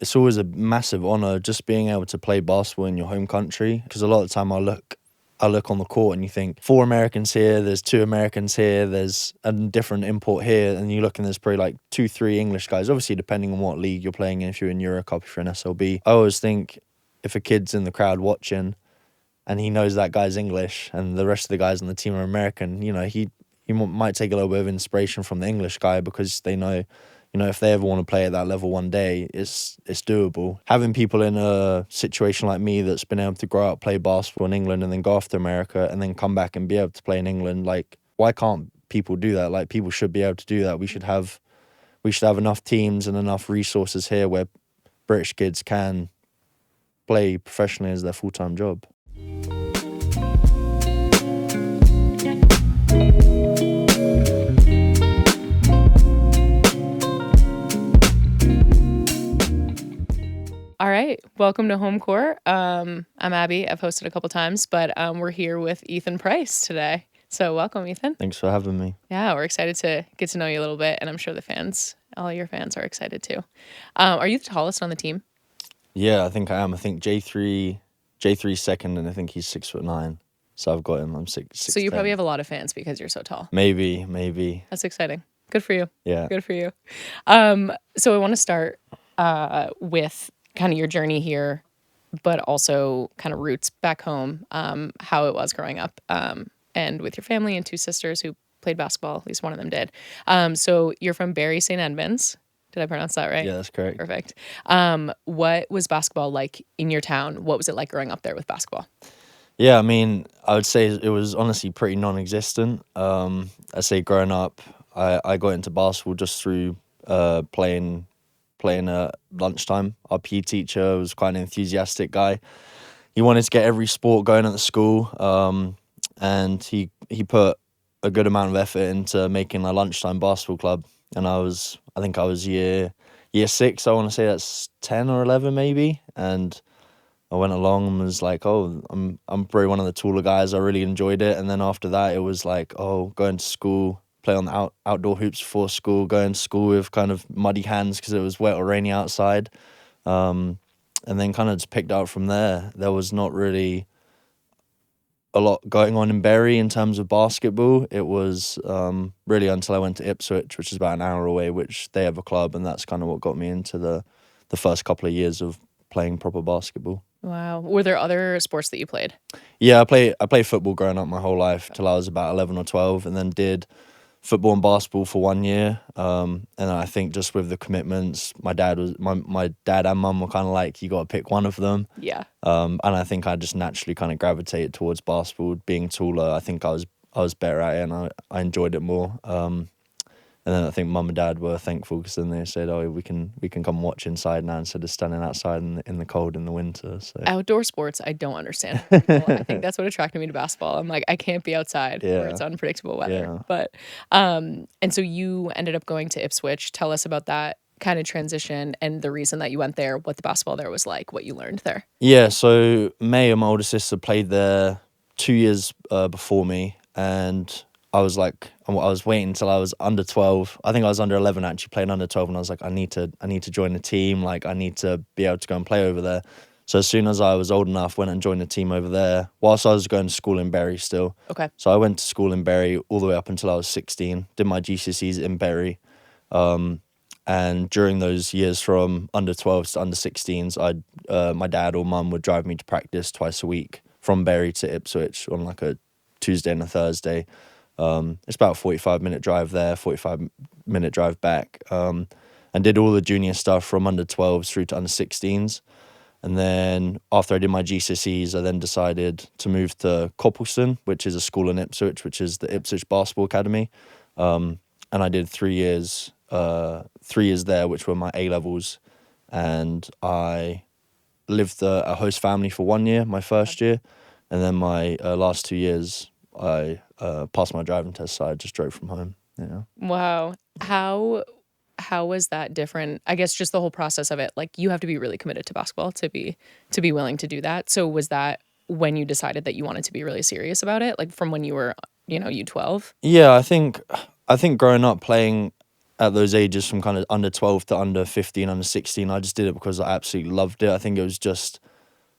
it's always a massive honour just being able to play basketball in your home country, because a lot of the time I look on the court and you think 4 Americans here, there's 2 Americans here, there's a different import here, and you look and there's probably like 2-3 English guys, obviously depending on what league you're playing in. If you're in Eurocup, if you're in SLB, I always think if a kid's in the crowd watching and he knows that guy's English and the rest of the guys on the team are American, he might take a little bit of inspiration from the English guy, because they know, if they ever want to play at that level one day, it's doable. Having people in a situation like me that's been able to grow up, play basketball in England, and then go off to America, and then come back and be able to play in England, like, why can't people do that? Like, people should be able to do that. We should have enough teams and enough resources here where British kids can play professionally as their full-time job. All right, welcome to Home Court. I'm Abby. I've hosted a couple times, but we're here with Ethan Price today. So welcome, Ethan. Thanks for having me. Yeah, we're excited to get to know you a little bit, and I'm sure all your fans are excited too. Are you the tallest on the team? Yeah, I think I am. I think J3's second, and I think he's 6'9". So I've got him. I'm 6'10". So you probably have a lot of fans because you're so tall. Maybe. That's exciting. Good for you. Yeah. Good for you. So I want to start with kind of your journey here, but also kind of roots back home, how it was growing up, and with your family and 2 sisters who played basketball. At least one of them did. So you're from Bury St. Edmunds. Did I pronounce that right? Yeah, that's correct. Perfect. What was basketball like in your town? What was it like growing up there with basketball? Yeah, I mean, I would say it was honestly pretty non-existent. I'd say growing up, I got into basketball just through playing at lunchtime. Our PE teacher was quite an enthusiastic guy. He wanted to get every sport going at the school, and he put a good amount of effort into making a lunchtime basketball club. And I think I was year 6. I want to say that's 10 or 11 maybe. And I went along and was like, oh, I'm probably one of the taller guys. I really enjoyed it. And then after that, it was like, oh, going to school, play on the outdoor hoops before school, going to school with kind of muddy hands because it was wet or rainy outside. And then kind of just picked out from there. There was not really a lot going on in Bury in terms of basketball. It was really until I went to Ipswich, which is about an hour away, which they have a club, and that's kind of what got me into the first couple of years of playing proper basketball. Wow. Were there other sports that you played? Yeah, I played football growing up my whole life till I was about 11 or 12, and then did football and basketball for 1 year. And I think just with the commitments, my dad and mum were kind of like, you got to pick one of them. Yeah. And I think I just naturally kind of gravitated towards basketball. Being taller, I think I was better at it, and I enjoyed it more. And then I think mum and dad were thankful, because then they said, oh, we can come watch inside now instead of standing outside in the cold in the winter. So outdoor sports, I don't understand. I think that's what attracted me to basketball. I'm like, I can't be outside where it's unpredictable weather. Yeah. But and so you ended up going to Ipswich. Tell us about that kind of transition and the reason that you went there, what the basketball there was like, what you learned there. Yeah, so May, my older sister, played there 2 years before me, and I was waiting until I was under 12. I think I was under 11 actually, playing under 12, and I was like, I need to join the team. Like, I need to be able to go and play over there. So as soon as I was old enough, went and joined the team over there, whilst I was going to school in Bury still. Okay. So I went to school in Bury all the way up until I was 16, did my GCSEs in Bury. And during those years from under 12s to under 16s, my dad or mum would drive me to practice twice a week from Bury to Ipswich on like a Tuesday and a Thursday. It's about a 45-minute drive there, 45-minute drive back, and did all the junior stuff from under 12s through to under 16s. And then after I did my GCSEs, I then decided to move to Coppleston, which is a school in Ipswich, which is the Ipswich Basketball Academy. And I did 3 years there, which were my A-levels. And I lived a host family for 1 year, my first year. And then my last 2 years, I passed my driving test, so I just drove from home. Wow. How was that different? I guess just the whole process of it. Like, you have to be really committed to basketball to be willing to do that. So was that when you decided that you wanted to be really serious about it? Like from when you were, U12? Yeah, I think growing up playing at those ages from kind of under 12 to under 15, under 16. I just did it because I absolutely loved it. I think it was just,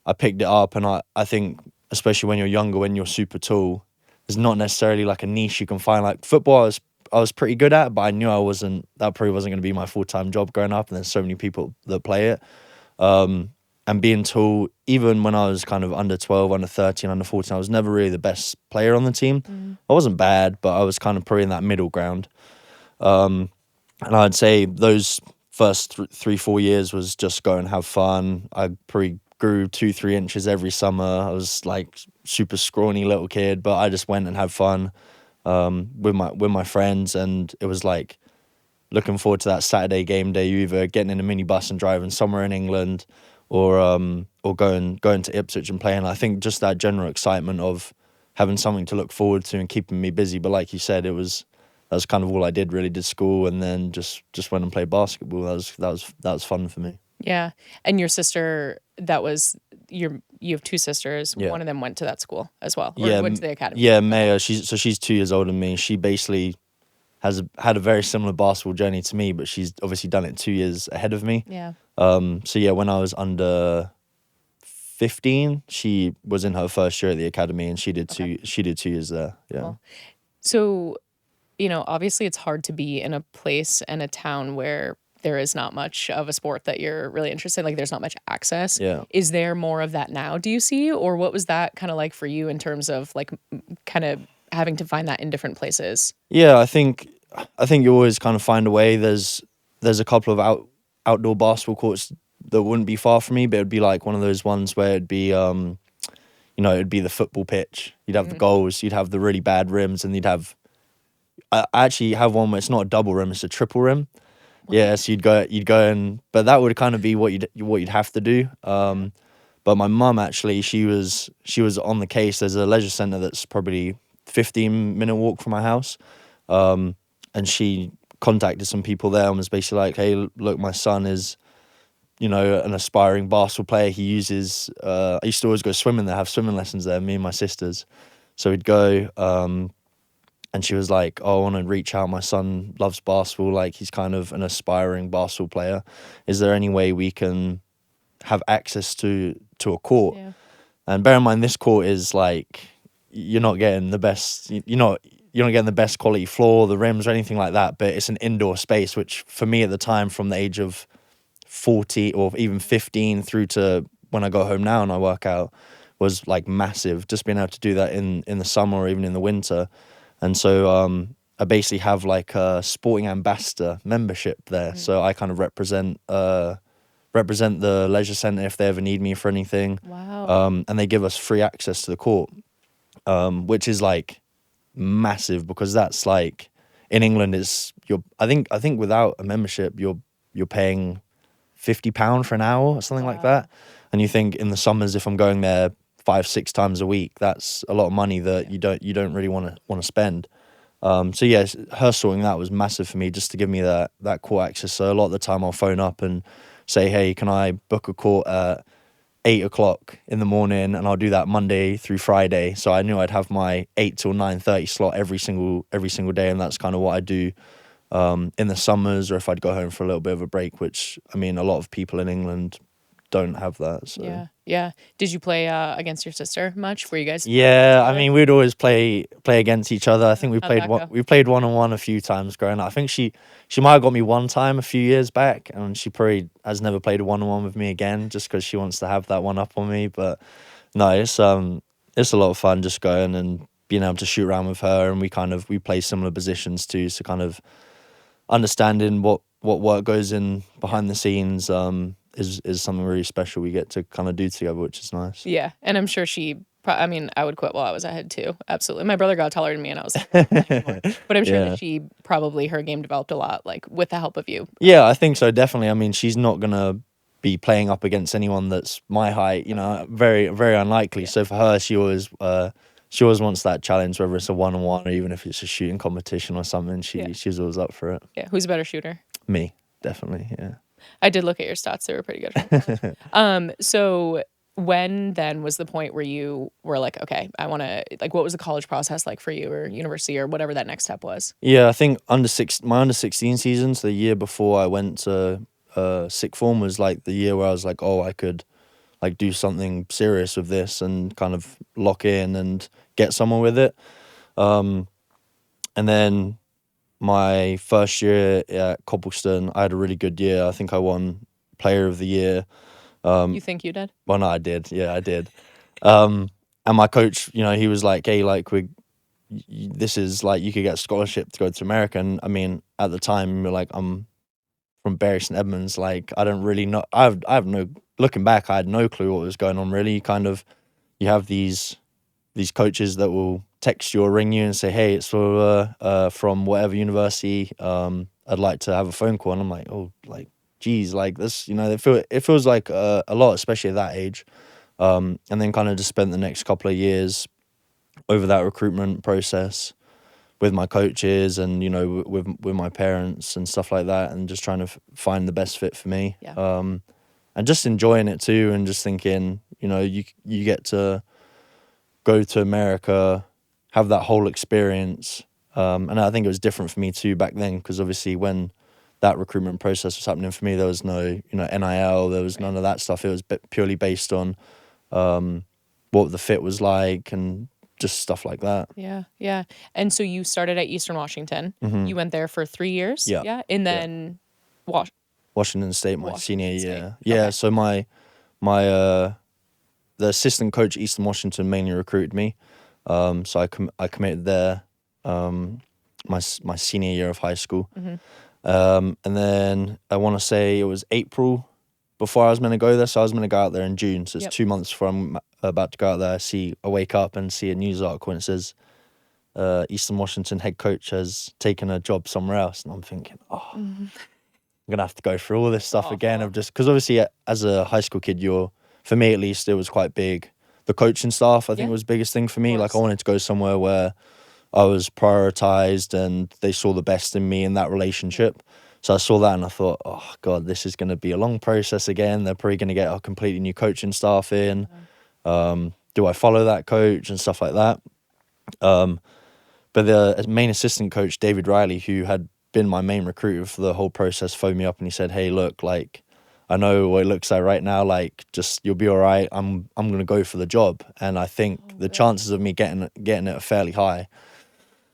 I picked it up, and I think, especially when you're younger, when you're super tall, there's not necessarily like a niche you can find. Like football, I was pretty good at, but I knew that probably wasn't going to be my full-time job growing up, and there's so many people that play it. And being tall, even when I was kind of under 12, under 13, under 14, I was never really the best player on the team. I wasn't bad, but I was kind of probably in that middle ground. And I'd say those first 3-4 years was just go and have fun. I probably grew 2-3 inches every summer. I was like super scrawny little kid, but I just went and had fun with my friends, and it was like looking forward to that Saturday game day. You either getting in a minibus and driving somewhere in England, or going to Ipswich and playing. I think just that general excitement of having something to look forward to and keeping me busy. But like you said, that was kind of all I did really. Did school, and then just went and played basketball. That was fun for me. Yeah. And your sister, you have two sisters. Yeah. One of them went to that school as well, or Yeah, went to the academy. Yeah, Maya. She's 2 years older than me. She basically had a very similar basketball journey to me, but she's obviously done it 2 years ahead of me. Yeah. So yeah, when I was under 15, she was in her first year at the academy, and she did 2 years there. Yeah. Cool. So, obviously it's hard to be in a place and a town where there is not much of a sport that you're really interested in. Like, there's not much access. Yeah. Is there more of that now, do you see? Or what was that kind of like for you in terms of like kind of having to find that in different places? Yeah, I think you always kind of find a way. There's a couple of outdoor basketball courts that wouldn't be far from me, but it'd be like one of those ones where it'd be it'd be the football pitch. You'd have the goals, you'd have the really bad rims, and I actually have one where it's not a double rim, it's a triple rim. Yeah, so you'd go in, but that would kind of be what you'd have to do. But my mum actually, she was on the case. There's a leisure centre that's probably 15-minute walk from my house, and she contacted some people there and was basically like, "Hey, look, my son is, an aspiring basketball player. He uses. I used to always go swimming there, have swimming lessons there. Me and my sisters, so we'd go." And she was like, "Oh, I want to reach out. My son loves basketball. Like, he's kind of an aspiring basketball player. Is there any way we can have access to a court?" Yeah. And bear in mind, this court is like, you're not getting the best. You're not getting the best quality floor, the rims, or anything like that. But it's an indoor space, which for me at the time, from the age of 40 or even 15 through to when I go home now and I work out, was like massive. Just being able to do that in the summer or even in the winter. And so I basically have like a sporting ambassador membership there. So I kind of represent the leisure centre if they ever need me for anything. Wow. And they give us free access to the court, which is like massive, because that's like, in England I think without a membership you're paying £50 for an hour or something like that. And you think in the summers, if I'm going there 5-6 times a week, that's a lot of money that you don't really want to spend. So yeah, her sorting that was massive for me, just to give me that court access. So a lot of the time I'll phone up and say, "Hey, can I book a court at 8 o'clock in the morning?" And I'll do that Monday through Friday. So I knew I'd have my 8 till 9:30 slot every single day, and that's kind of what I do in the summers, or if I'd go home for a little bit of a break, which, I mean, a lot of people in England don't have that. So. Yeah. Did you play against your sister much? Were you guys? Yeah, I mean, we'd always play against each other. I think How'd that go? we played 1-on-1 a few times growing up. I think she might have got me one time a few years back, and she probably has never played a 1-on-1 with me again, just because she wants to have that one up on me. But no, it's a lot of fun just going and being able to shoot around with her, and we play similar positions too, so kind of understanding what work goes in behind the scenes is something really special we get to kind of do together, which is nice. Yeah. And I'm sure I would quit while I was ahead too. Absolutely. My brother got taller than me and I was like, but I'm sure that she probably, her game developed a lot, like with the help of you. Yeah, I think so, definitely. I mean, she's not going to be playing up against anyone that's my height, very, very unlikely. Yeah. So for her, she always wants that challenge, whether it's a 1-on-1 or even if it's a shooting competition or something. She's always up for it. Yeah. Who's a better shooter? Me, definitely. Yeah. I did look at your stats. They were pretty good. So when then was the point where you were like, okay, I want to, like, what was the college process like for you, or university, or whatever that next step was? Yeah, I think my under 16 season, so the year before I went to sixth form, was like the year where I was like, oh, I could like do something serious with this and kind of lock in and get somewhere with it. And then my first year at Coppleston, I had a really good year. I think I won Player of the Year. You think you did? Well, no, I did. Yeah, I did. And my coach, he was like, "Hey, like this is like you could get a scholarship to go to America." And I mean, at the time, you're like, I'm from Bury St Edmunds. Like, I don't really know. I have no. Looking back, I had no clue what was going on. Really, kind of, you have these coaches that will text you or ring you and say, "Hey, it's from whatever university. I'd like to have a phone call." And I'm like, "Oh, like, geez, like this, it feels like a lot, especially at that age." And then kind of just spent the next couple of years over that recruitment process with my coaches and with my parents and stuff like that, and just trying to find the best fit for me. Yeah. And just enjoying it too, and just thinking, you get to go to America, have that whole experience. And I think it was different for me too back then, because obviously when that recruitment process was happening for me, there was no, NIL, there was none of that stuff. It was purely based on what the fit was like and just stuff like that. Yeah. Yeah. And so you started at Eastern Washington. Mm-hmm. You went there for 3 years. Yeah. Yeah. And then Washington State, my senior Washington State. year. Yeah. Okay. So my the assistant coach at Eastern Washington mainly recruited me. So I committed there my senior year of high school. Mm-hmm. And then I want to say it was April before I was meant to go there. So I was meant to go out there in June. So it's 2 months before I'm about to go out there. I wake up and see a news article and it says Eastern Washington head coach has taken a job somewhere else. And I'm thinking, I'm going to have to go through all this stuff again. Of just, because obviously as a high school kid, for me at least, it was quite big. The coaching staff, I think, was the biggest thing for me. Like, I wanted to go somewhere where I was prioritized and they saw the best in me in that relationship. So I saw that and I thought, oh God, this is going to be a long process again. They're probably going to get a completely new coaching staff in. Do I follow that coach and stuff like that? But the main assistant coach, David Riley, who had been my main recruiter for the whole process, phoned me up and he said, "Hey, look, like, I know what it looks like right now. Like, just you'll be all right. I'm gonna go for the job." And I think the chances of me getting it are fairly high.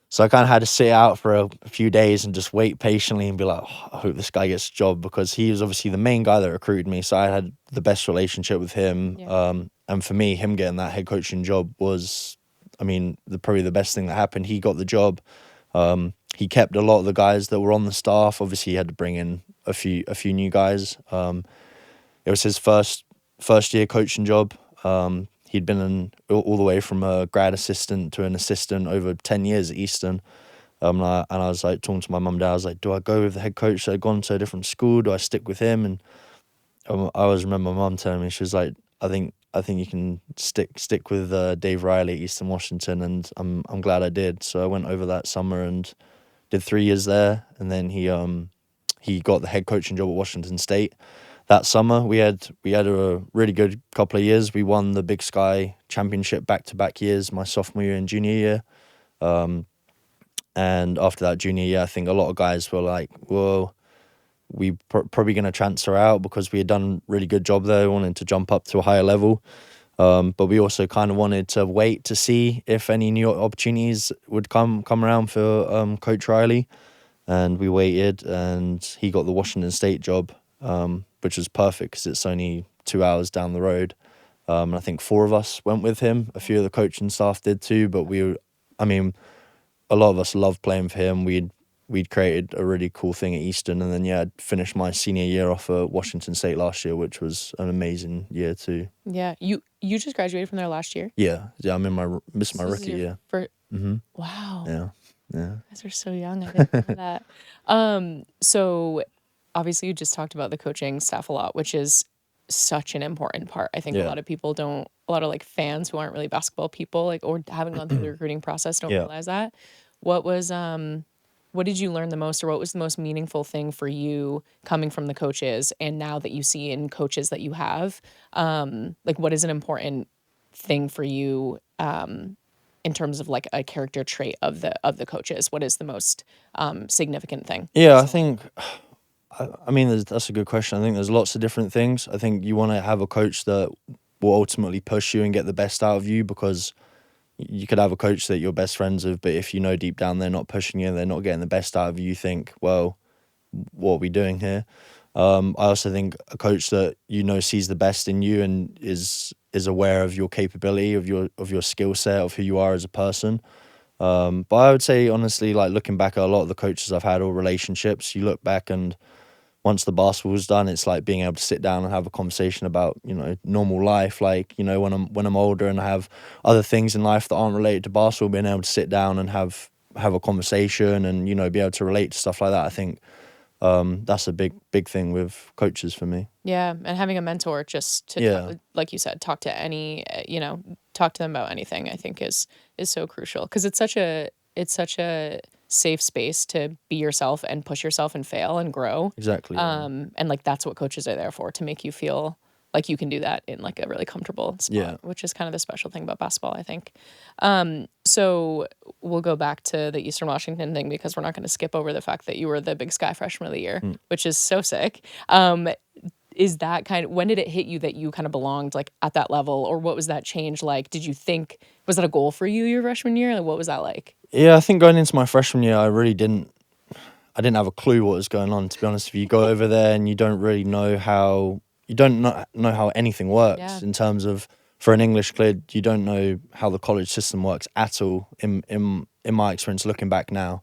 So I kind of had to sit out for a few days and just wait patiently and be like, oh, I hope this guy gets a job, because he was obviously the main guy that recruited me. So I had the best relationship with him. Yeah. And for me, him getting that head coaching job was, I mean, probably the best thing that happened. He got the job. He kept a lot of the guys that were on the staff. Obviously, he had to bring in a few new guys. It was his first year coaching job. He'd been all the way from a grad assistant to an assistant over 10 years at Eastern. And I was like talking to my mum and dad. I was like, do I go with the head coach that had gone to a different school? Do I stick with him? And I always remember my mum telling me, she was like, I think you can stick with Dave Riley at Eastern Washington, and I'm glad I did. So I went over that summer and did 3 years there, and then he got the head coaching job at Washington State. That summer we had a really good couple of years. We won the Big Sky Championship back-to-back years, my sophomore year and junior year. And after that junior year, I think a lot of guys were like, well, we probably going to transfer out, because we had done a really good job there. We wanted to jump up to a higher level. But we also kind of wanted to wait to see if any new opportunities would come around for Coach Riley. And we waited, and he got the Washington State job, which was perfect because it's only 2 hours down the road. And I think 4 of us went with him. A few of the coaching staff did too, but a lot of us loved playing for him. We'd created a really cool thing at Eastern, and then I finished my senior year off at Washington State last year, which was an amazing year too. Yeah, you just graduated from there last year? Yeah. I'm in my rookie year. Wow. Yeah. You guys are so young. I didn't know that. So obviously you just talked about the coaching staff a lot, which is such an important part. I think a lot of like fans who aren't really basketball people, like, or haven't gone through the recruiting process, don't realize that. What was what did you learn the most, or what was the most meaningful thing for you coming from the coaches and now that you see in coaches that you have? Like, what is an important thing for you in terms of like a character trait of the coaches? What is the most significant thing? Yeah, I think. I mean, that's a good question. I think there's lots of different things. I think you want to have a coach that will ultimately push you and get the best out of you, because you could have a coach that you're best friends with, but if you know deep down they're not pushing you, they're not getting the best out of you, you think, well, what are we doing here? I also think a coach that you know sees the best in you and is aware of your capability, of your skill set, of who you are as a person. But I would say honestly, like looking back at a lot of the coaches I've had or relationships, you look back and once the basketball's done, it's like being able to sit down and have a conversation about, normal life. Like, when I'm older and I have other things in life that aren't related to basketball, being able to sit down and have a conversation and, be able to relate to stuff like that. I think that's a big thing with coaches for me. Yeah, and having a mentor just to, Yeah. like you said, talk to any, talk to them about anything, I think is so crucial, because it's such a safe space to be yourself and push yourself and fail and grow. Exactly. And like that's what coaches are there for, to make you feel like you can do that in like a really comfortable spot, Yeah. which is kind of the special thing about basketball, I think. So we'll go back to the Eastern Washington thing, because we're not going to skip over the fact that you were the Big Sky Freshman of the Year, which is so sick. Is that when did it hit you that you kind of belonged like at that level, or what was that change like? Did you think, was that a goal for you your freshman year? Like, what was that like? Yeah, I think going into my freshman year, I didn't have a clue what was going on, to be honest with you. You go over there and you don't really know how, know how anything works. Yeah. In terms of, for an English kid, you don't know how the college system works at all, in my experience looking back now.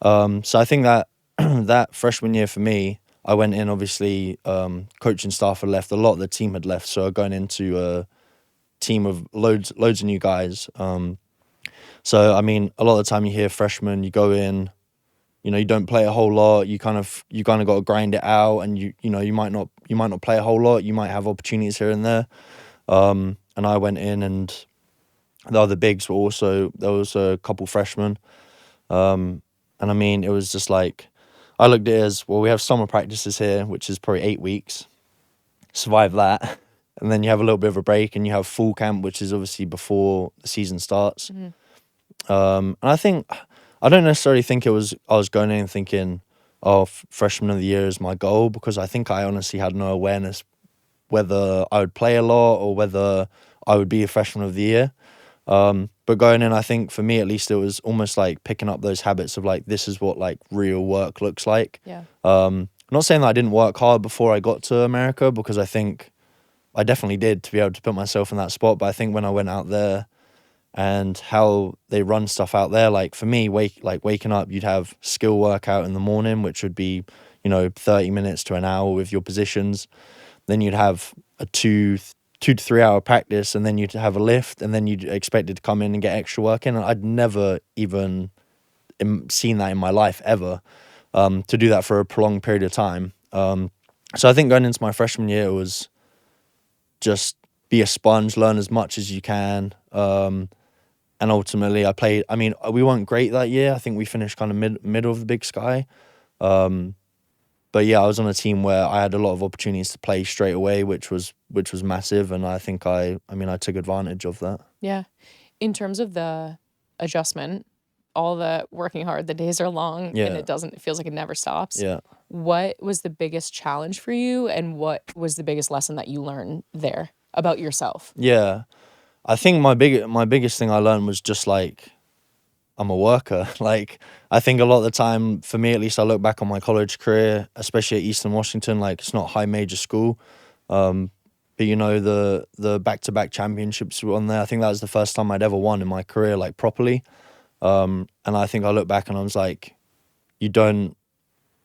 So I think that that freshman year for me, I went in, obviously, coaching staff had left, a lot of the team had left, so going into a team of loads of new guys. So I mean, a lot of the time you hear freshmen, you go in, you don't play a whole lot. You kind of got to grind it out, and you might not play a whole lot. You might have opportunities here and there. And I went in, and the other bigs were also, there was a couple freshmen. And I mean, it was just like, I looked at it as, well, we have summer practices here, which is probably 8 weeks. Survive that. And then you have a little bit of a break, and you have fall camp, which is obviously before the season starts. And I don't necessarily think I was going in thinking, oh, freshman of the year is my goal, because I think I honestly had no awareness whether I would play a lot or whether I would be a freshman of the year. But going in, I think for me at least, it was almost like picking up those habits of like, this is what like real work looks like. Yeah. I'm not saying that I didn't work hard before I got to America, because I think I definitely did, to be able to put myself in that spot. But I think when I went out there and how they run stuff out there, like for me, waking up, you'd have skill workout in the morning, which would be, 30 minutes to an hour with your positions. Then you'd have a 2 to 3 hour practice, and then you'd have a lift, and then you'd expected to come in and get extra work in. And I'd never even seen that in my life ever, to do that for a prolonged period of time. So I think going into my freshman year, it was just be a sponge, learn as much as you can. And ultimately I mean, we weren't great that year. I think we finished kind of middle of the Big Sky. But yeah, I was on a team where I had a lot of opportunities to play straight away, which was massive. And I think I took advantage of that. Yeah. In terms of the adjustment, all the working hard, the days are long, Yeah. and it feels like it never stops. Yeah. What was the biggest challenge for you, and what was the biggest lesson that you learned there about yourself? Yeah. I think my biggest thing I learned was just like, I'm a worker. Like, I think a lot of the time, for me at least, I look back on my college career, especially at Eastern Washington, like it's not a high major school. But the back-to-back championships were on there. I think that was the first time I'd ever won in my career, like properly. And I think I look back and I was like, you don't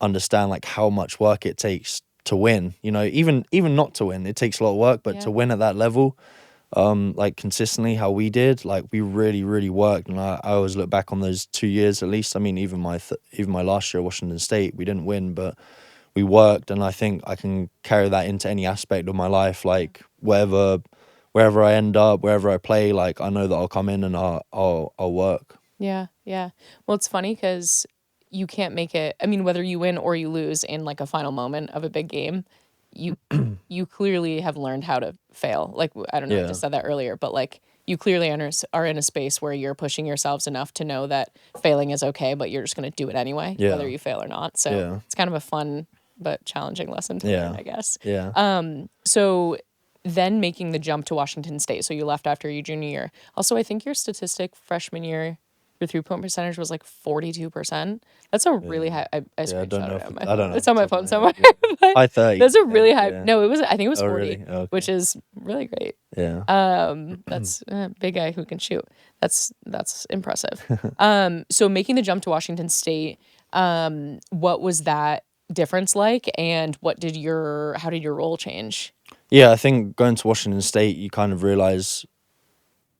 understand like how much work it takes to win. Even not to win, it takes a lot of work, but Yeah. to win at that level, like consistently how we did, like we really, really worked. And I always look back on those 2 years at least. I mean, even my last year at Washington State, we didn't win, but we worked. And I think I can carry that into any aspect of my life, like wherever I end up, wherever I play, like I know that I'll come in and I'll work. Yeah, yeah. Well, it's funny because you can't make it. I mean, whether you win or you lose in like a final moment of a big game, you you clearly have learned how to fail. Like I don't know, I Yeah. just said that earlier, but like you clearly are in a space where you're pushing yourselves enough to know that failing is okay, but you're just going to do it anyway, whether Yeah. you fail or not. So Yeah. it's kind of a fun but challenging lesson to learn, Yeah. I guess. Yeah. So then making the jump to Washington State. So you left after your junior year. Also, I think your statistic freshman year, your 3-point percentage was like 42%. That's a really high. I Yeah, I don't screenshot know it if on my I don't phone. know It's off on the my top of phone my somewhere. head. Yeah. But High 30. that's a really high. Yeah. No, it was. I think it was Oh 40, really? Okay. which is really great. Yeah. That's a big guy who can shoot. That's impressive. So making the jump to Washington State, what was that difference like, and how did your role change? Yeah, I think going to Washington State, you kind of realize.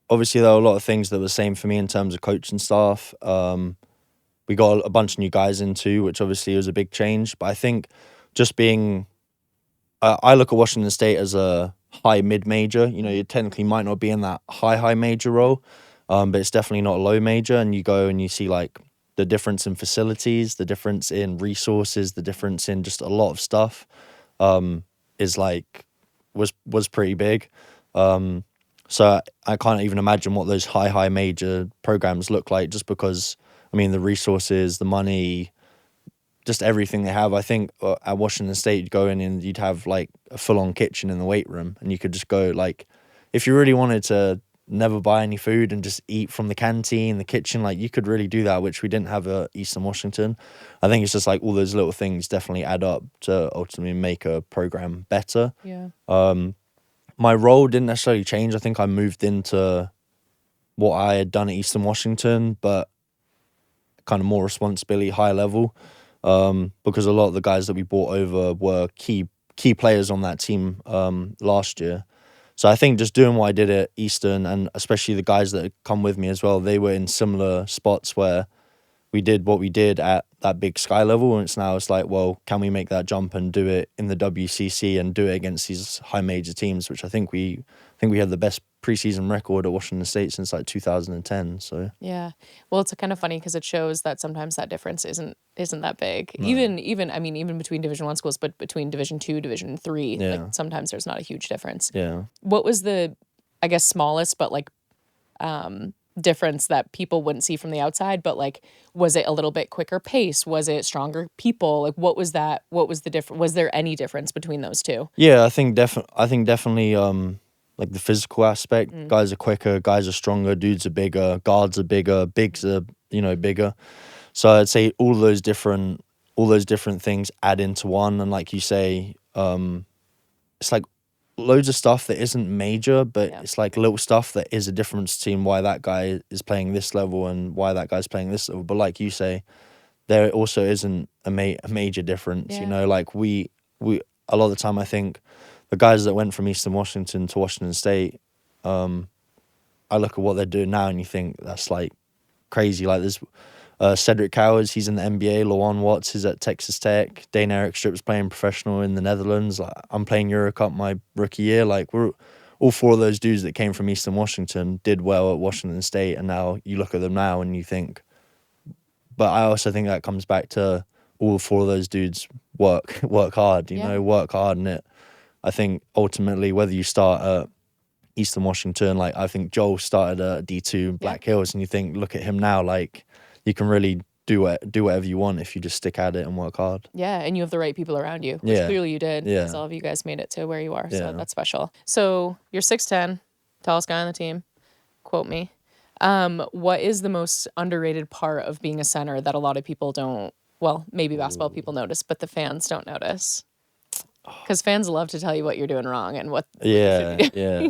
Obviously, there were a lot of things that were the same for me in terms of coaching staff. We got a bunch of new guys in too, which obviously was a big change. But I think just being, I look at Washington State as a high mid major. You know, you technically might not be in that high major role, but it's definitely not a low major. And you go and you see like the difference in facilities, the difference in resources, the difference in just a lot of stuff, is like was pretty big. So I can't even imagine what those high major programs look like, just because I mean the resources, the money, just everything they have. I think at Washington State, you'd go in and you'd have like a full-on kitchen in the weight room, and you could just go like, if you really wanted to never buy any food and just eat from the canteen, the kitchen, like you could really do that, which we didn't have at Eastern Washington. I think it's just like all those little things definitely add up to ultimately make a program better. Yeah. My role didn't necessarily change. I think I moved into what I had done at Eastern Washington, but kind of more responsibility, higher level, because a lot of the guys that we brought over were key players on that team last year. So I think just doing what I did at Eastern, and especially the guys that had come with me as well, they were in similar spots where we did what we did at that big sky level, and it's like, well, can we make that jump and do it in the WCC and do it against these high major teams, which I think we had the best preseason record at Washington State since like 2010. So Yeah. Well, it's kind of funny because it shows that sometimes that difference isn't that big. Even I mean even between Division 1 schools, but between Division 2, Division 3, like yeah, sometimes there's not a huge difference. yeah. What was the, I guess, smallest but like difference that people wouldn't see from the outside, but like was it a little bit quicker pace? Was it stronger people? Like what was that? What was the difference? Was there any difference between those two? Yeah, I think definitely like the physical aspect. Guys are quicker, guys are stronger, dudes are bigger, guards are bigger, bigs are, bigger. So I'd say all those different things add into one, and like you say, it's like loads of stuff that isn't major, but Yeah. it's like little stuff that is a difference between why that guy is playing this level and why that guy's playing this level. But like you say, there also isn't a major difference. Yeah. Like we a lot of the time I think the guys that went from Eastern Washington to Washington State, I look at what they're doing now and you think that's like crazy. Like there's Cedric Cowers, he's in the NBA. Lawan Watts is at Texas Tech. Dane Eric Strip's playing professional in the Netherlands. Like, I'm playing Eurocup my rookie year. Like we're all four of those dudes that came from Eastern Washington did well at Washington State, and now you look at them now and you think. But I also think that comes back to all four of those dudes work hard. Work hard, and it. I think ultimately whether you start at Eastern Washington, like I think Joel started at D2 Black Hills, and you think, look at him now, like you can really do whatever you want if you just stick at it and work hard. Yeah, and you have the right people around you, which clearly you did. Yeah. Because all of you guys made it to where you are, so Yeah. that's special. So you're 6'10", tallest guy on the team. Quote me. What is the most underrated part of being a center that a lot of people don't, well, maybe basketball people notice, but the fans don't notice? Because fans love to tell you what you're doing wrong and what Yeah, yeah.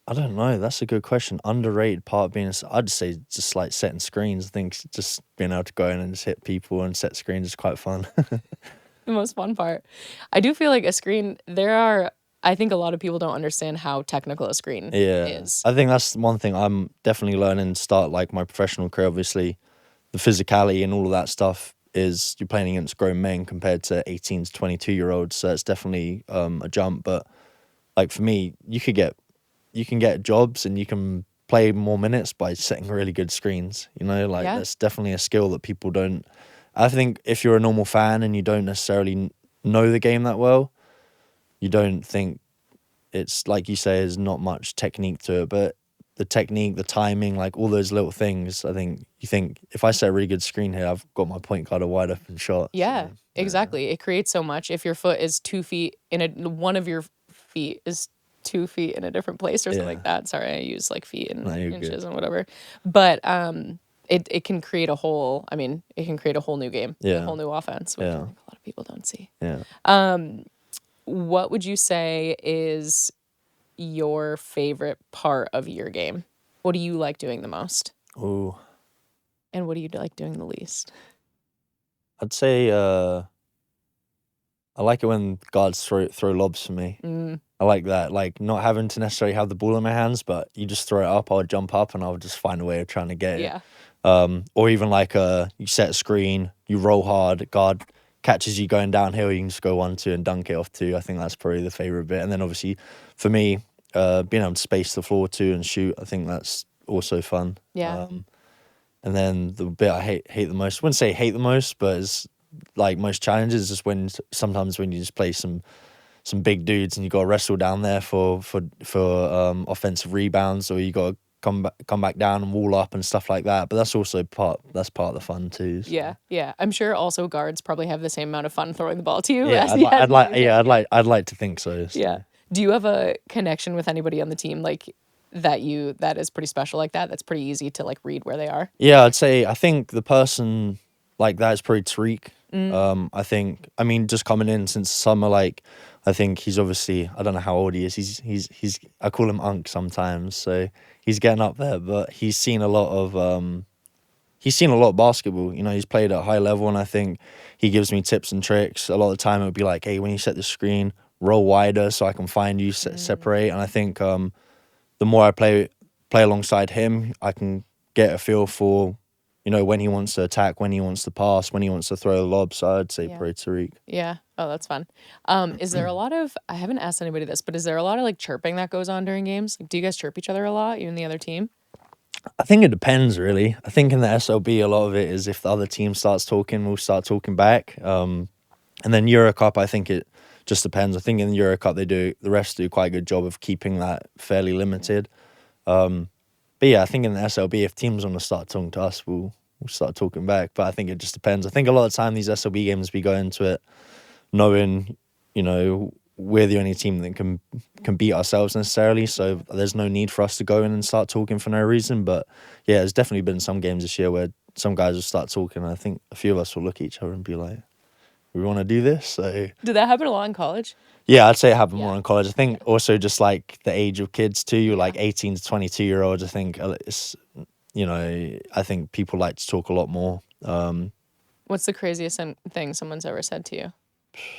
I don't know. That's a good question. Underrated part being, I'd say just like setting screens. I think just being able to go in and just hit people and set screens is quite fun. the most fun part. I do feel like a screen, I think a lot of people don't understand how technical a screen is. I think that's one thing I'm definitely learning to start like my professional career. Obviously, the physicality and all of that stuff is you're playing against grown men compared to 18 to 22-year-olds. So it's definitely a jump. But like for me, you can get jobs and you can play more minutes by setting really good screens. That's definitely a skill that people don't I think if you're a normal fan and you don't necessarily know the game that well, you don't think it's, like you say, there's not much technique to it. But the technique, the timing, like all those little things, I think you think if I set a really good screen here, I've got my point guard a wide open shot. Yeah, So, exactly. It creates so much. If your foot is 2 feet in a one of your feet is 2 feet in a different place or something like that. Sorry, I use like feet and No, you're inches good. and whatever. But it can create a whole. I mean, it can create a whole new game, a Yeah. whole new offense, which I Yeah. think a lot of people don't see. Yeah. What would you say is your favorite part of your game? What do you like doing the most, Ooh, and what do you like doing the least? I'd say I like it when guards throw lobs for me. I like that, like not having to necessarily have the ball in my hands, but you just throw it up. I'll jump up and I'll just find a way of trying to get Yeah, it. Or even like you set a screen, you roll hard, guard catches you going downhill, you can just go 1-2 and dunk it off 2. I think that's probably the favorite bit. And then obviously for me, being able to space the floor too and shoot, I think that's also fun. yeah, And then the bit I hate the most, I wouldn't say hate the most, but it's like most challenges is just when sometimes when you just play some big dudes and you got to wrestle down there for offensive rebounds, or you got to come back down and wall up and stuff like that. But that's also part of the fun too. So. yeah. I'm sure also guards probably have the same amount of fun throwing the ball to you. Yeah, as the as you do. I'd like to think so. Yeah. Do you have a connection with anybody on the team like that is pretty special like that? That's pretty easy to like read where they are. Yeah, I think the person like that is probably Tariq. I mean, just coming in since summer, like I think he's obviously, I don't know how old he is. He's I call him Unk sometimes, so he's getting up there, but he's seen a lot of basketball. You know, he's played at a high level, and I think he gives me tips and tricks. A lot of the time it would be like, hey, when you set the screen, roll wider so I can find you, separate. And I think the more I play alongside him, I can get a feel for, you know, when he wants to attack, when he wants to pass, when he wants to throw a lob. So I'd say probably Tariq. Yeah. Oh, that's fun. Is there a lot of, I haven't asked anybody this, but is there a lot of like chirping that goes on during games? Like, do you guys chirp each other a lot, you and the other team? I think it depends, really. I think in the SLB, a lot of it is if the other team starts talking, we'll start talking back. And then Euro Cup, I think it just depends. I think in the Euro Cup, the refs do quite a good job of keeping that fairly limited. But yeah, I think in the SLB, if teams want to start talking to us, we'll start talking back. But I think it just depends. I think a lot of the time these SLB games, we go into it knowing, you know, we're the only team that can beat ourselves necessarily. So there's no need for us to go in and start talking for no reason. But yeah, there's definitely been some games this year where some guys will start talking. And I think a few of us will look at each other and be like, we want to do this. So Did that happen a lot in college? yeah, I'd say it happened more in college. I think also just like the age of kids too, like 18 to 22-year-olds. I think it's, you know, I think people like to talk a lot more. What's the craziest thing someone's ever said to you?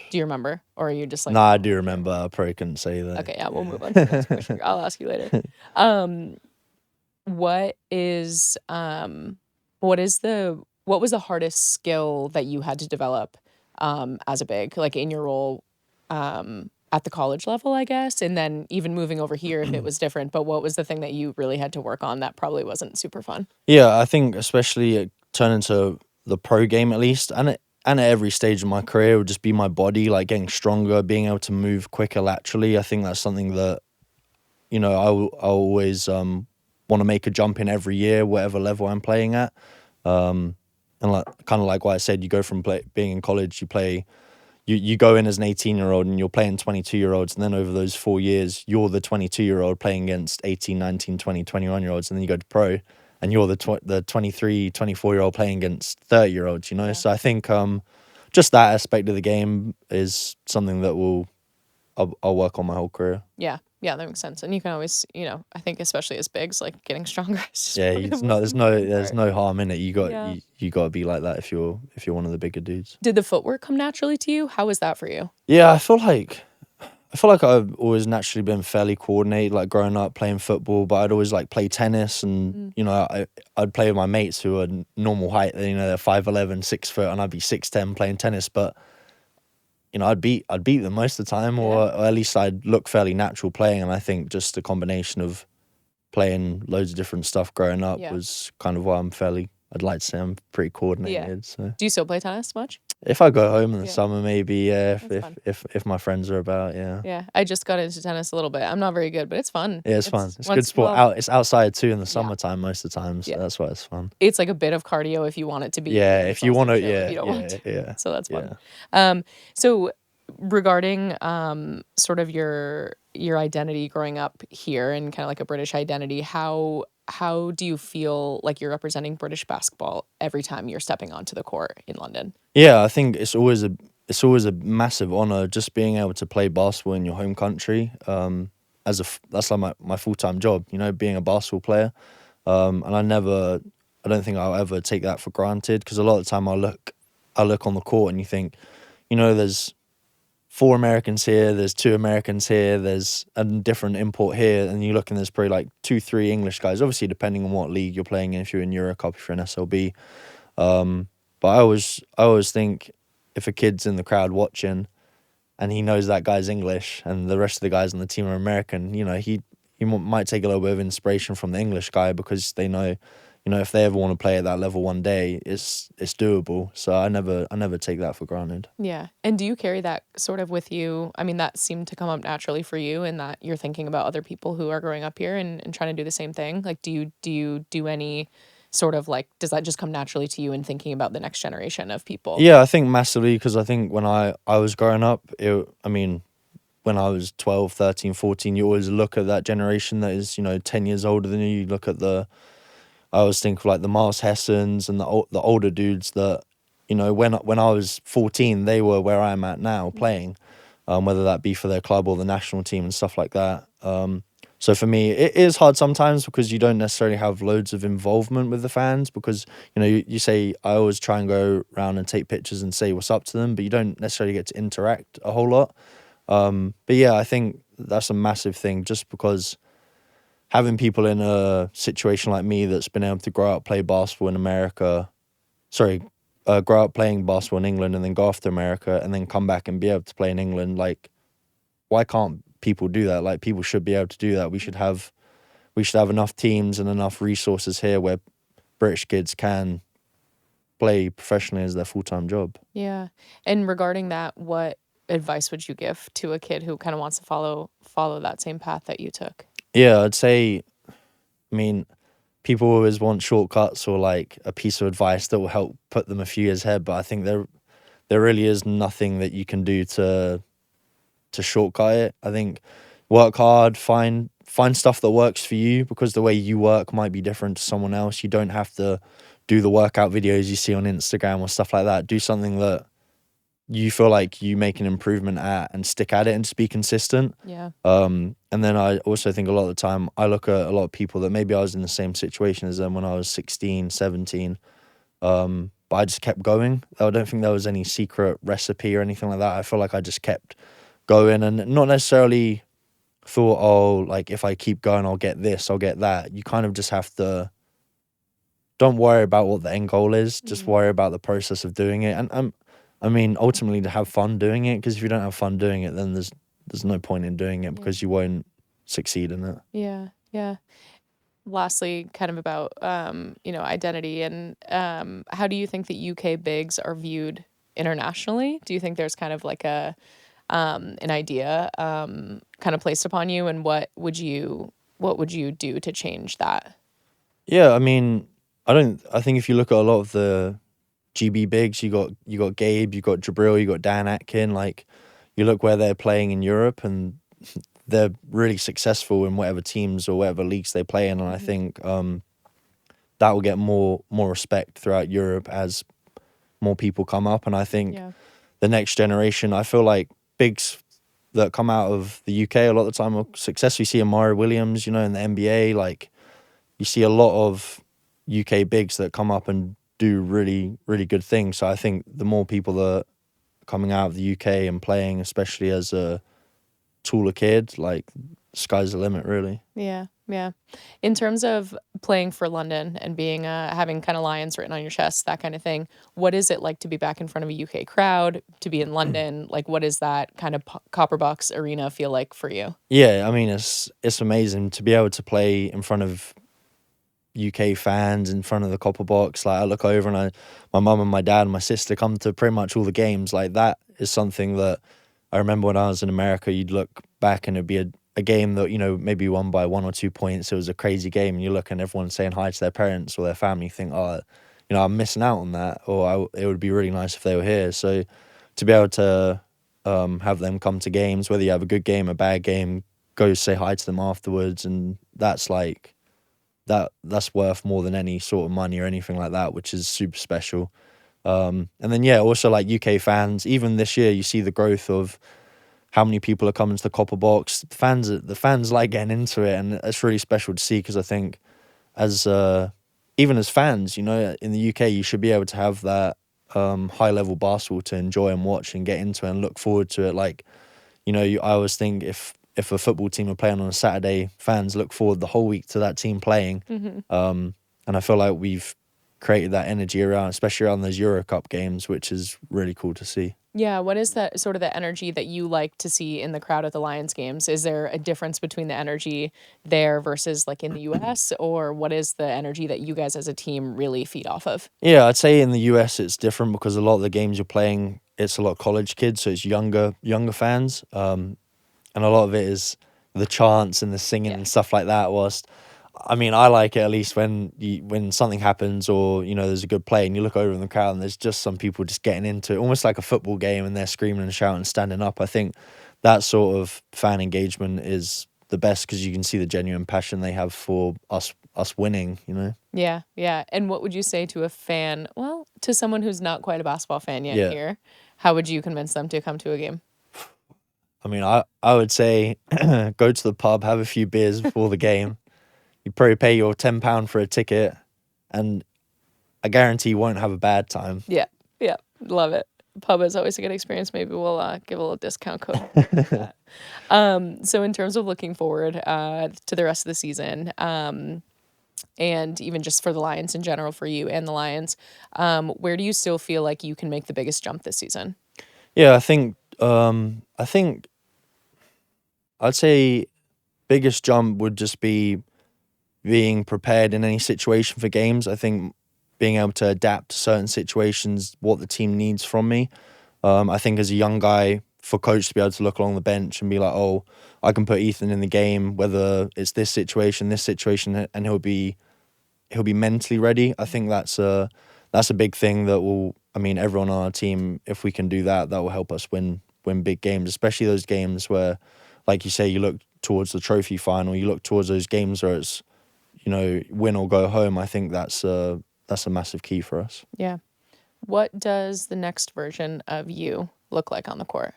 Do you remember? Or are you just like... No, I do remember. I probably couldn't say that. Okay, yeah, we'll move on to the next question. I'll ask you later. What was the hardest skill that you had to develop as a big, like in your role at the college level, I guess, and then even moving over here if it was different, but what was the thing that you really had to work on that probably wasn't super fun? Yeah, I think especially turning to the pro game at least, and at every stage of my career would just be my body, like getting stronger, being able to move quicker laterally. I think that's something that, you know, I always want to make a jump in every year, whatever level I'm playing at. And like kind of like what I said, you go from being in college, you go in as an 18-year-old and you're playing 22-year-olds, and then over those 4 years, you're the 22-year-old playing against 18, 19, 20, 21-year-olds, and then you go to pro, and you're the 23, 24-year-old playing against 30-year-olds, you know? Yeah. So I think just that aspect of the game is something that I'll work on my whole career. Yeah, that makes sense. And you can always, you know, I think especially as bigs, like getting stronger. Yeah, there's no harm in it. You got to be like that if you're one of the bigger dudes. Did the footwork come naturally to you? How was that for you? Yeah, I feel like I've always naturally been fairly coordinated, like growing up playing football, but I'd always like play tennis, and you know, I'd play with my mates who are normal height, you know, they're 5'11", 6 foot, and I'd be 6'10" playing tennis, but you know, I'd beat them most of the time, or at least I'd look fairly natural playing. And I think just a combination of playing loads of different stuff growing up was kind of why I'm fairly I'd like to say I'm pretty coordinated. So Do you still play tennis much? if I go home in the Yeah. summer, maybe That's fun. if my friends are about, yeah. Yeah, I just got into tennis a little bit. I'm not very good, but it's fun. Yeah, it's fun. It's a good once sport. well, It's outside too in the yeah, summertime most of the time, so yeah. that's why it's fun. It's like a bit of cardio if you want it to be, Yeah, and if it's you also want to, chill if you yeah, don't want to. yeah, So that's fun. yeah. So regarding sort of your identity growing up here and kind of like a British identity, how do you feel like you're representing British basketball every time you're stepping onto the court in London? Yeah, I think it's always a massive honor just being able to play basketball in your home country. That's like my full time job, you know, being a basketball player. And I don't think I'll ever take that for granted because a lot of the time I look on the court and you think, you know, there's 4 Americans here, there's 2 Americans here, there's a different import here, and you look and there's probably like 2, 3 English guys. Obviously, depending on what league you're playing in, if you're in Eurocup, if you're in SLB. But I always think if a kid's in the crowd watching and he knows that guy's English and the rest of the guys on the team are American, you know, he might take a little bit of inspiration from the English guy because they know, you know, if they ever want to play at that level one day, it's doable. So I never take that for granted. Yeah. And do you carry that sort of with you? I mean, that seemed to come up naturally for you in that you're thinking about other people who are growing up here and trying to do the same thing. Like, do you do any sort of like, does that just come naturally to you in thinking about the next generation of people? Yeah, I think massively because I think when I was growing up, I mean, when I was 12, 13, 14, you always look at that generation that is, you know, 10 years older than you. You look at I always think of like the Miles Hessens and the older dudes that, you know, when I was 14, they were where I'm at now playing, whether that be for their club or the national team and stuff like that. So for me, it is hard sometimes because you don't necessarily have loads of involvement with the fans because, you know, you say, I always try and go around and take pictures and say what's up to them, but you don't necessarily get to interact a whole lot. But yeah, I think that's a massive thing just because having people in a situation like me that's been able to grow up, play basketball in America, grow up playing basketball in England and then go off to America and then come back and be able to play in England, like, why can't people do that? Like, people should be able to do that. We should have enough teams and enough resources here where British kids can play professionally as their full-time job. Yeah. And regarding that, what advice would you give to a kid who kind of wants to follow that same path that you took? Yeah, I'd say, I mean, people always want shortcuts or like a piece of advice that will help put them a few years ahead, but I think there really is nothing that you can do to shortcut it. I think work hard, find stuff that works for you because the way you work might be different to someone else. You don't have to do the workout videos you see on Instagram or stuff like that. Do something that you feel like you make an improvement at and stick at it and just be consistent. Yeah. And then I also think a lot of the time I look at a lot of people that maybe I was in the same situation as them when I was 16, 17. But I just kept going. I don't think there was any secret recipe or anything like that. I feel like I just kept going and not necessarily thought, oh, like if I keep going, I'll get this, I'll get that. You kind of just have to, don't worry about what the end goal is. Just worry about the process of doing it. And I mean, ultimately to have fun doing it, because if you don't have fun doing it, then there's no point in doing it because you won't succeed in it. Yeah. Yeah. Lastly, kind of about identity and how do you think that UK bigs are viewed internationally? Do you think there's kind of like an idea kind of placed upon you, and what would you do to change that? Yeah, I mean, I think if you look at a lot of the GB bigs, you got Gabe, you got Jabril, you got Dan Atkin. Like, you look where they're playing in Europe, and they're really successful in whatever teams or whatever leagues they play in. And I think that will get more respect throughout Europe as more people come up. And I think the next generation, I feel like bigs that come out of the UK a lot of the time are successful. You see Amari Williams, you know, in the NBA. Like, you see a lot of UK bigs that come up and do really, really good things. So I think the more people that are coming out of the UK and playing, especially as a taller kid, like, sky's the limit, really. Yeah, yeah. In terms of playing for London and being having kind of lions written on your chest, that kind of thing, what is it like to be back in front of a UK crowd, to be in London? Like, what does that kind of Copper Box Arena feel like for you? Yeah, I mean, it's amazing to be able to play in front of UK fans in front of the copper box. Like I look over and my mum and my dad and my sister come to pretty much all the games. Like that is something that I remember when I was in America. You'd look back and it'd be a game that, you know, maybe won by 1 or 2 points. It was a crazy game, and you look and everyone's saying hi to their parents or their family. You think, oh, you know, I'm missing out on that, or it would be really nice if they were here. So to be able to have them come to games, whether you have a good game, a bad game, go say hi to them afterwards, and that's like that's worth more than any sort of money or anything like that, which is super special. And then yeah, also like UK fans, even this year you see the growth of how many people are coming to the copper box. The fans like getting into it, and it's really special to see, because I think as even as fans, you know, in the UK you should be able to have that high level basketball to enjoy and watch and get into it and look forward to it. Like, you know, I always think if a football team are playing on a Saturday, fans look forward the whole week to that team playing. And I feel like we've created that energy around, especially around those Euro Cup games, which is really cool to see. Yeah, what is that sort of the energy that you like to see in the crowd at the Lions games? Is there a difference between the energy there versus like in the US, or what is the energy that you guys as a team really feed off of? Yeah, I'd say in the US it's different because a lot of the games you're playing, it's a lot of college kids, so it's younger fans, and a lot of it is the chants and the singing and stuff like that. Whilst, I mean, I like it at least when something happens, or you know there's a good play and you look over in the crowd and there's just some people just getting into it, almost like a football game, and they're screaming and shouting and standing up. I think that sort of fan engagement is the best because you can see the genuine passion they have for us winning, you know. Yeah, yeah. And what would you say to a fan, well, to someone who's not quite a basketball fan yet Yeah. here? How would you convince them to come to a game? I mean, I would say go to the pub, have a few beers before the game. You probably pay your £10 for a ticket, and I guarantee you won't have a bad time. Yeah, yeah. Love it. Pub is always a good experience. Maybe we'll give a little discount code for that. So in terms of looking forward to the rest of the season, and even just for the Lions in general, for you and the Lions, where do you still feel like you can make the biggest jump this season? Yeah, I think I'd say biggest jump would just be being prepared in any situation for games. I think being able to adapt to certain situations, what the team needs from me. I think as a young guy, for coach to be able to look along the bench and be like, oh, I can put Ethan in the game, whether it's this situation, and he'll be mentally ready. I think that's a big thing that will. I mean, everyone on our team, if we can do that, that will help us win big games, especially those games where, like you say, you look towards the trophy final, you look towards those games where it's, you know, win or go home. I think that's a massive key for us. Yeah. What does the next version of you look like on the court?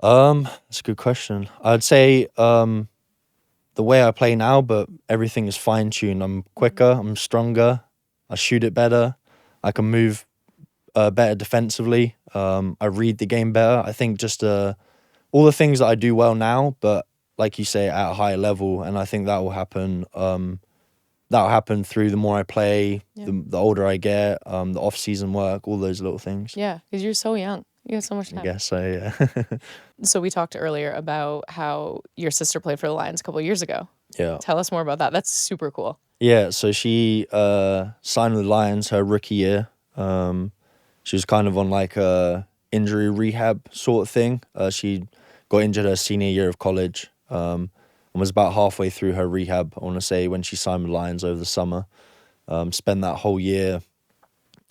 That's a good question. I'd say the way I play now, but everything is fine tuned. I'm quicker, I'm stronger, I shoot it better, I can move better defensively. I read the game better. I think just all the things that I do well now, but like you say, at a higher level, and I think that will happen. That will happen through the more I play, the older I get, the off-season work, all those little things. Yeah, because you're so young. You have so much time. I guess so, yeah. So we talked earlier about how your sister played for the Lions a couple of years ago. Yeah. Tell us more about that. That's super cool. Yeah, so she signed with the Lions her rookie year. She was kind of on like a injury rehab sort of thing. She got injured her senior year of college, and was about halfway through her rehab, I want to say, when she signed with Lions over the summer. Spent that whole year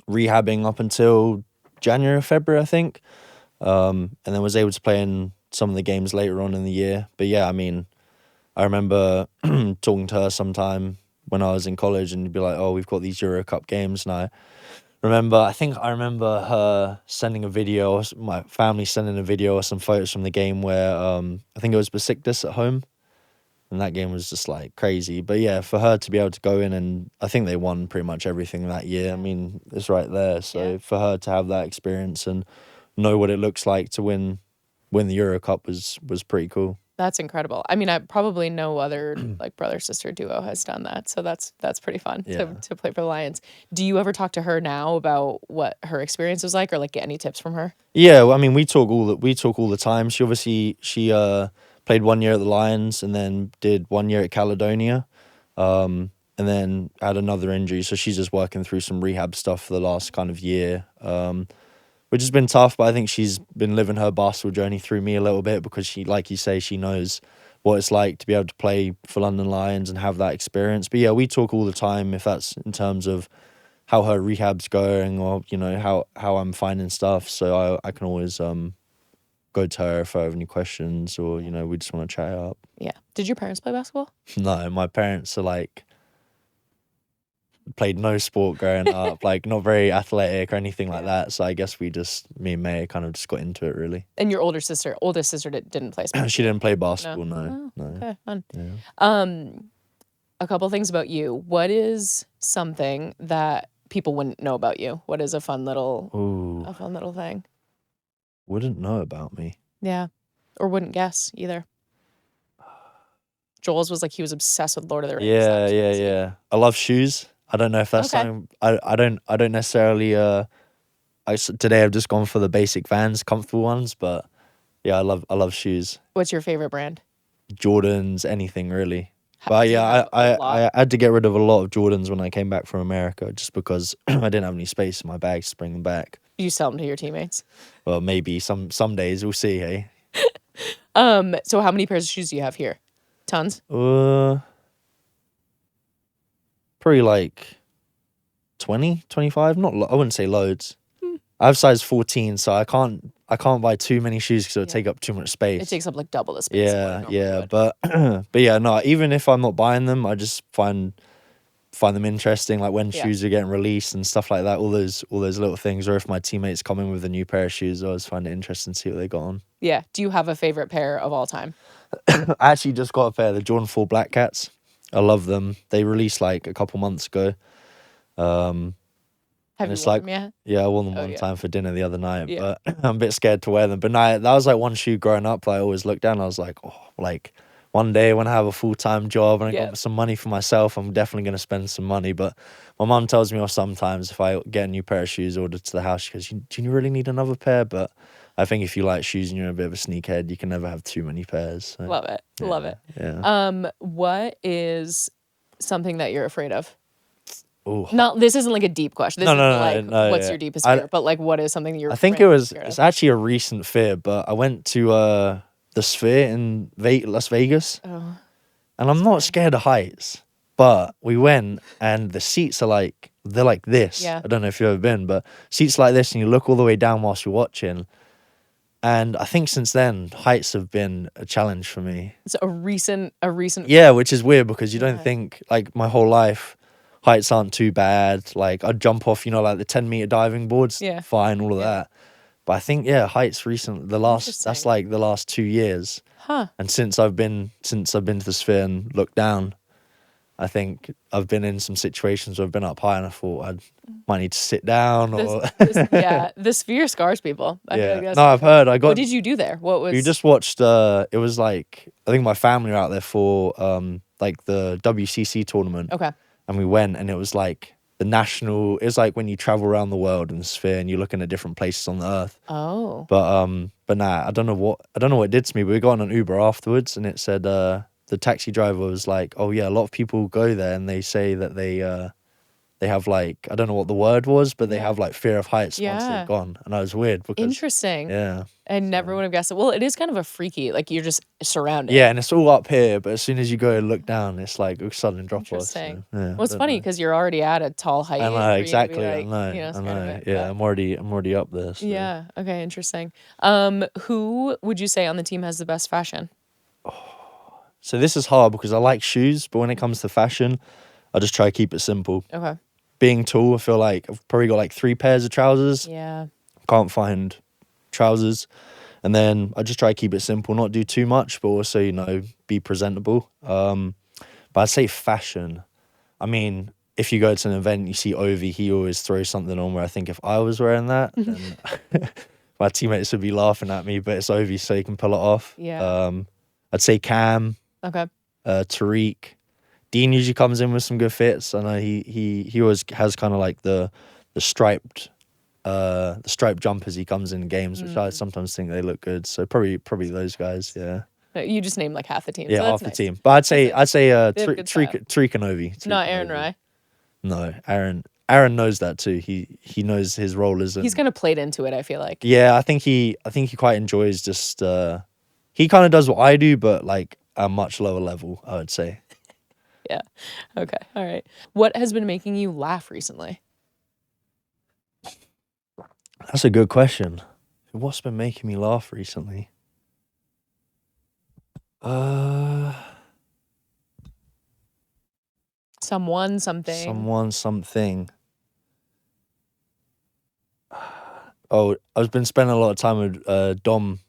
rehabbing up until January or February, I think. And then was able to play in some of the games later on in the year. But yeah, I mean, I remember talking to her sometime when I was in college, and you'd be like, oh, we've got these Euro Cup games. And I remember her sending a video, my family sending a video or some photos from the game where I think it was Besiktas at home. And that game was just like crazy. But yeah, for her to be able to go in, and I think they won pretty much everything that year. I mean, it's right there. So for her to have that experience and know what it looks like to win the Euro Cup was pretty cool. That's incredible. I mean, I probably no other like brother sister duo has done that. So that's pretty fun to play for the Lions. Do you ever talk to her now about what her experience was like, or like get any tips from her? Yeah, well, I mean, we talk all the time. She obviously played 1 year at the Lions and then did 1 year at Caledonia. and then had another injury. So she's just working through some rehab stuff for the last kind of year, which has been tough. But I think she's been living her basketball journey through me a little bit because she, like you say, she knows what it's like to be able to play for London Lions and have that experience. But yeah, we talk all the time, if that's in terms of how her rehab's going, or how I'm finding stuff. So I can always go to her if I have any questions, or we just want to chat it up. Yeah. Did your parents play basketball? No, my parents are like played no sport growing up, like not very athletic or anything like that. So I guess me and May kind of just got into it really. And your oldest sister didn't play sports? She didn't play basketball, no. Okay, fun. Yeah. A couple things about you. What is something that people wouldn't know about you? What is a fun little thing? Wouldn't know about me. Yeah. Or wouldn't guess either. Joel's was like he was obsessed with Lord of the Rings. Yeah. I love shoes. I don't know if that's something I don't necessarily today I've just gone for the basic Vans, comfortable ones, but yeah, I love shoes. What's your favorite brand? Jordans, anything really. But yeah, I had to get rid of a lot of Jordans when I came back from America just because I didn't have any space in my bags to bring them back. You sell them to your teammates? Well, maybe some days we'll see, hey. So how many pairs of shoes do you have here? Tons? Probably like 20, 25. I wouldn't say loads. I have size 14, so I can't buy too many shoes because it'll take up too much space. It takes up like double the space. Yeah. But yeah, no. Even if I'm not buying them, I just find them interesting. Like when shoes are getting released and stuff like that. All those little things. Or if my teammates come in with a new pair of shoes, I always find it interesting to see what they got on. Yeah. Do you have a favorite pair of all time? I actually just got a pair of the Jordan 4 Black Cats. I love them. They released like a couple months ago. Have you worn them yet? Yeah, I wore them one time for dinner the other night, but I'm a bit scared to wear them. But no, that was like one shoe growing up that I always looked down. I was like, one day when I have a full-time job and I got some money for myself, I'm definitely going to spend some money. But my mum tells me off sometimes if I get a new pair of shoes ordered to the house, she goes, do you really need another pair? But I think if you like shoes and you're a bit of a sneakerhead, you can never have too many pairs. So, love it. Yeah, love it. Yeah. What is something that you're afraid of? Ooh. Not, this isn't like a deep question. This isn't like, what's your deepest fear? But like, what is something that you're I think it's actually a recent fear, but I went to the Sphere in Las Vegas. Oh. And I'm not scared of heights, but we went and the seats are they're like this. Yeah. I don't know if you've ever been, but seats like this and you look all the way down whilst you're watching. And I think since then, heights have been a challenge for me. It's a recent. Yeah, which is weird because you don't think, like, my whole life, heights aren't too bad. Like, I'd jump off, like the 10-meter diving boards. Yeah. Fine, all of that. But I think, heights recently, that's like the last 2 years. Huh. And since I've been to the Sphere and looked down, I think I've been in some situations where I've been up high and I thought I might need to sit down or... the Sphere scars people. I feel like no, I've heard. What did you do there? What was... We just watched, it was like, I think my family were out there for like the WCC tournament. Okay. And we went and it was like it was like when you travel around the world in the Sphere and you're looking at different places on the earth. Oh. But nah, I don't know what it did to me. We got on an Uber afterwards and it said, the taxi driver was like, oh yeah, a lot of people go there and they say that they have like, I don't know what the word was, but they have like fear of heights once they've gone. And I was weird because... Interesting. Yeah. I never would have guessed it. Well, it is kind of a freaky, like you're just surrounded. Yeah, and it's all up here, but as soon as you go and look down, it's like a sudden drop off. Interesting. So, yeah, well, it's funny because you're already at a tall height. I know, exactly. Like, I know. Yeah, I'm already up there. So. Yeah. Okay. Interesting. Who would you say on the team has the best fashion? So this is hard because I like shoes, but when it comes to fashion, I just try to keep it simple. Okay. Being tall, I feel like I've probably got like 3 pairs of trousers. Yeah. Can't find trousers. And then I just try to keep it simple, not do too much, but also, be presentable. But I'd say fashion. I mean, if you go to an event, you see Ovi, he always throws something on where I think if I was wearing that, then my teammates would be laughing at me, but it's Ovi, so you can pull it off. Yeah. I'd say Cam. Okay. Tariq. Dean usually comes in with some good fits. I know he always has kind of like the striped jumpers he comes in games, which I sometimes think they look good. So probably those guys, yeah. You just named like half the team. Yeah, so that's half the nice. team. But I'd say They have good style. Trichanovi. Not Aaron Rye. No, Aaron knows that too. He knows his role as He's kind of played into it, I feel like. yeah. I think he quite enjoys just he kind of does what I do, but like at a much lower level, I would say. Yeah. Okay. All right. What has been making you laugh recently? That's a good question. What's been making me laugh recently? Someone, something. Something. Oh, I've been spending a lot of time with Dom,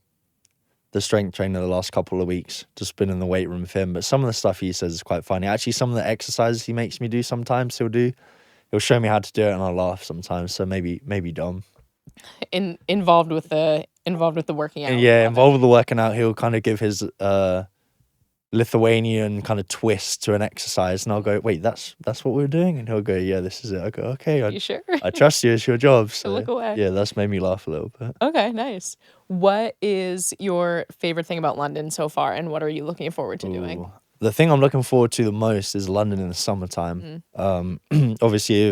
the strength trainer, the last couple of weeks. Just been in the weight room with him. But some of the stuff he says is quite funny. Actually, some of the exercises he makes me do sometimes he'll show me how to do it and I'll laugh sometimes. So maybe Dom. Involved with the working out. Yeah, Love involved with the working out, he'll kind of give his Lithuanian kind of twist to an exercise, and I'll go, wait, that's what we're doing, and he'll go, yeah, this is it. I go, okay, You sure? I trust you. It's your job. So Look away. yeah, that's made me laugh a little bit. Okay, nice. What is your favorite thing about London so far, and what are you looking forward to doing? Ooh. The thing I'm looking forward to the most is London in the summertime. Obviously,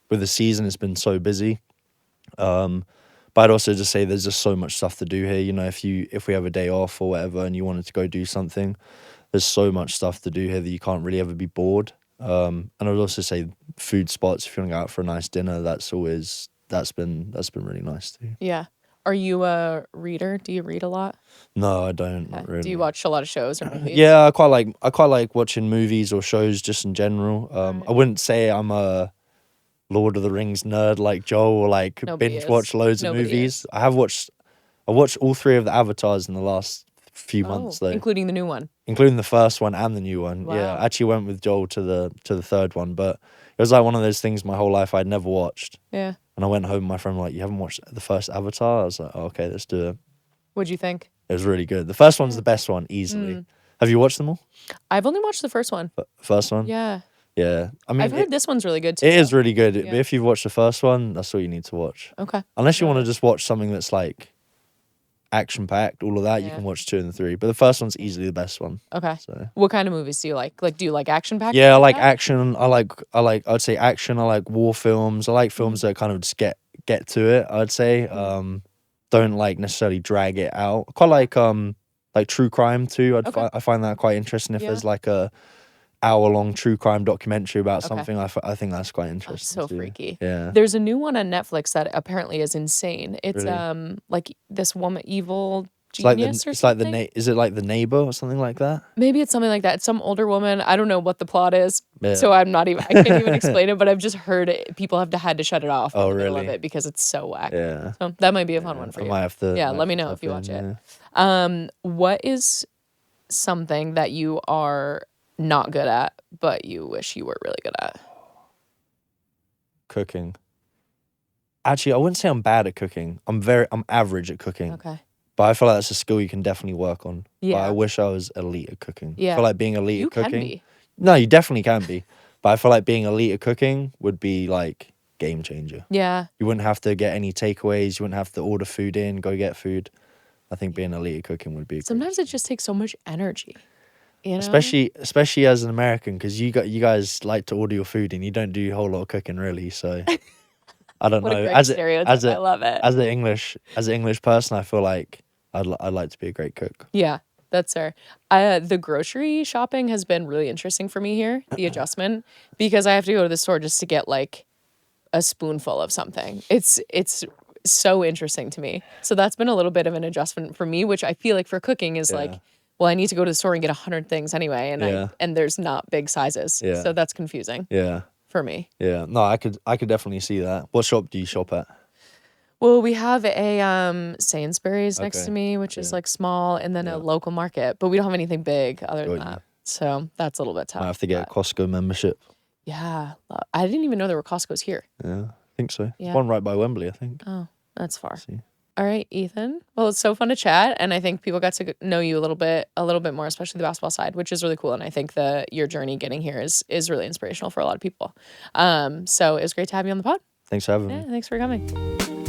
with the season, it's been so busy. But I'd also just say there's just so much stuff to do here. You know, if we have a day off or whatever, and you wanted to go do something, there's so much stuff to do here that you can't really ever be bored. And I would also say food spots. If you want to go out for a nice dinner, that's been really nice too. Yeah. Are you a reader? Do you read a lot? No, I don't. Not really. Do you watch a lot of shows or movies? Yeah, I quite like watching movies or shows just in general. I wouldn't say I'm a Lord of the Rings nerd like Joel, or like Nobody binge watch loads of Nobody movies. is. I watched all 3 of the Avatars in the last few months though, including the new one. including the first one and the new one. Wow. Yeah, I actually went with Joel to the third one, but it was like one of those things my whole life I'd never watched. Yeah. And I went home, my friend was like, you haven't watched the first Avatar? I was like, oh, okay, let's do it. What'd you think? It was really good. The first one's the best one, easily. Have you watched them all? I've only watched the first one. First one? Yeah. Yeah. I mean, I've heard this one's really good too. it is really good. Yeah. But if you've watched the first one, that's all you need to watch. Okay. Unless you want to just watch something that's like action packed, all of that, you can watch 2 and 3. But the first one's easily the best one. Okay. So What kind of movies do you like? Like, do you like action packed? yeah, I like action. I'd say action. I like war films. I like films that kind of just get to it. I'd say don't like necessarily drag it out. I quite like true crime too. I find that quite interesting. If there's like a hour-long true crime documentary about something, I think that's quite interesting. So too. freaky. Yeah. There's a new one on Netflix that apparently is insane. It's Really? like this woman, evil It's like genius or it's like something. is it like The Neighbor or something like that? Maybe it's something like that. It's some older woman. I don't know what the plot is, Yeah. so I can't even explain it. But I've just heard people had to shut it off in the middle of really? it because it's so whack. Yeah. So that might be a fun one for I you. might have to. Yeah, might let me have to know if type you it watch in, it. yeah. What is something that you are not good at, but you wish you were really good at? Cooking. Actually, I wouldn't say I'm bad at cooking. I'm average at cooking. Okay. But I feel like that's a skill you can definitely work on. Yeah. But I wish I was elite at cooking. Yeah. I feel like being elite You at cooking. can be. No, you definitely can be. But I feel like being elite at cooking would be like game changer. Yeah. You wouldn't have to get any takeaways. You wouldn't have to order food in, go get food. I think being elite at cooking would be. Sometimes it just takes so much energy. You know? Especially as an American, because you guys like to order your food and you don't do a whole lot of cooking really. So I don't What know. a great stereotype. I love it. As an English person, I feel like I'd like to be a great cook. Yeah, that's fair. The grocery shopping has been really interesting for me here, the adjustment, because I have to go to the store just to get like a spoonful of something. It's so interesting to me. So that's been a little bit of an adjustment for me, which I feel like for cooking is like, well, I need to go to the store and get 100 things anyway, and there's not big sizes. Yeah. So that's confusing Yeah. for me. Yeah. No, I could definitely see that. What shop do you shop at? Well, we have a Sainsbury's next Okay. to me, which is like small, and then a local market, but we don't have anything big other than that. So that's a little bit tough. I have to get a Costco membership. Yeah. I didn't even know there were Costco's here. Yeah, I think so. Yeah. One right by Wembley, I think. Oh, that's far. See. All right, Ethan. Well, it's so fun to chat, and I think people got to know you a little bit more, especially the basketball side, which is really cool. And I think your journey getting here is really inspirational for a lot of people. So it was great to have you on the pod. Thanks for having me. Yeah, thanks for coming.